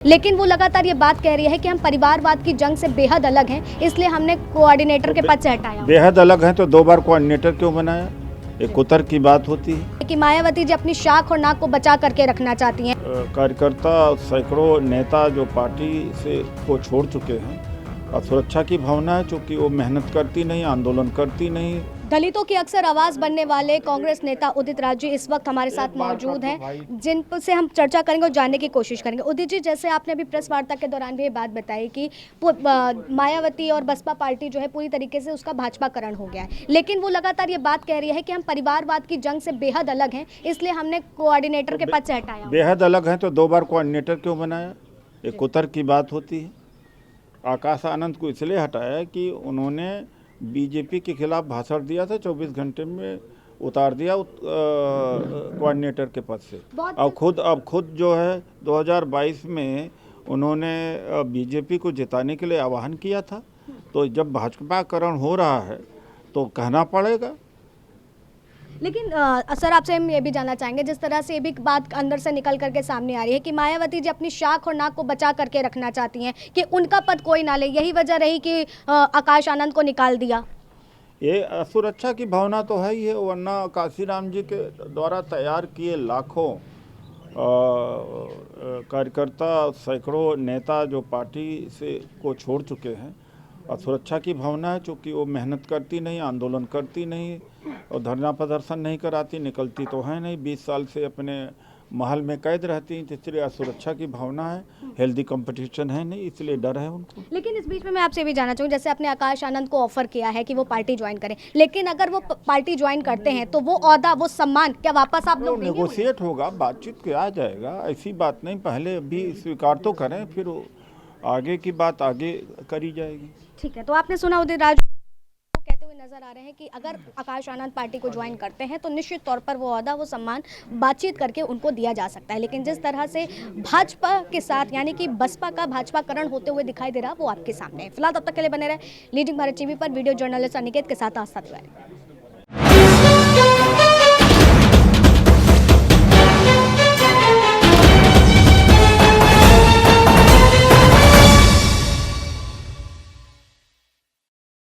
लेकिन वो लगातार ये बात कह रही है कि हम परिवारवाद की जंग से बेहद अलग हैं, इसलिए हमने कोऑर्डिनेटर के पद से हटाया। बेहद अलग हैं तो 2 बार कोऑर्डिनेटर क्यों बनाया? एक कुतर की बात होती है कि मायावती जी अपनी शाख और नाक को बचा करके रखना चाहती हैं। कार्यकर्ता सैकड़ों नेता जो पार्टी से को छोड़ चुके हैं और सुरक्षा की भावना है, चूँकि वो मेहनत करती नहीं, आंदोलन करती नहीं। दलितों की अक्सर आवाज बनने वाले कांग्रेस नेता उदित राज जी इस वक्त हमारे साथ मौजूद हैं, जिन से हम चर्चा करेंगे और जानने की कोशिश करेंगे। उदित जी, जैसे आपने अभी प्रेस वार्ता के दौरान भी ये बात बताई कि मायावती और बसपा पार्टी जो है पूरी तरीके से उसका भाजपाकरण हो गया है, लेकिन वो लगातार ये बात कह रही है कि हम परिवारवाद की जंग से बेहद अलग हैं, इसलिए हमने कोऑर्डिनेटर के पद से हटाया। बेहद अलग हैं तो 2 बार कोऑर्डिनेटर क्यों बनाया? एक कुतर की बात होती है। आकाश आनंद को इसलिए हटाया कि उन्होंने बीजेपी के खिलाफ भाषण दिया था, 24 घंटे में उतार दिया कोऑर्डिनेटर के पद से। अब खुद जो है 2022 में उन्होंने बीजेपी को जिताने के लिए आह्वान किया था, तो जब भाजपाकरण हो रहा है तो कहना पड़ेगा। लेकिन सर, आपसे हम ये भी जानना चाहेंगे, जिस तरह से ये भी बात अंदर से निकल करके सामने आ रही है कि मायावती जी अपनी शाख और नाक को बचा करके रखना चाहती हैं कि उनका पद कोई ना ले, यही वजह रही कि आकाश आनंद को निकाल दिया। ये सुरक्षा की भावना तो है ही है, वरना काशीराम जी के द्वारा तैयार किए लाखों कार्यकर्ता सैकड़ों नेता जो पार्टी से को छोड़ चुके हैं और सुरक्षा की भावना है, चूँकि वो मेहनत करती नहीं, आंदोलन करती नहीं और धरना प्रदर्शन नहीं कराती, निकलती तो है नहीं, 20 साल से अपने महल में कैद रहती, इसलिए सुरक्षा की भावना है, हेल्दी कंपटीशन है नहीं, इसलिए डर है उनको। लेकिन इस बीच में मैं आपसे भी जानना चाहूँगी, जैसे आपने आकाश आनंद को ऑफर किया है कि वो पार्टी ज्वाइन करें, लेकिन अगर वो पार्टी ज्वाइन करते हैं तो वो ओहदा, वो सम्मान क्या वापस आप लोग देंगे? नेगोशिएट होगा, बातचीत किया जाएगा, ऐसी बात नहीं, पहले अभी स्वीकार तो करें, फिर आगे की बात आगे करी जाएगी। ठीक है, तो आपने सुना उदित राज कहते हुए नजर आ रहे हैं कि अगर आकाश आनंद पार्टी को ज्वाइन करते हैं तो निश्चित तौर पर वो ओहदा, वो सम्मान बातचीत करके उनको दिया जा सकता है, लेकिन जिस तरह से भाजपा के साथ यानी कि बसपा का भाजपाकरण होते हुए दिखाई दे रहा वो आपके सामने है। फिलहाल तब तक के लिए बने रहे लीडिंग भारत टीवी पर वीडियो जर्नलिस्ट अनिकेत के साथ आस्था तिवारी।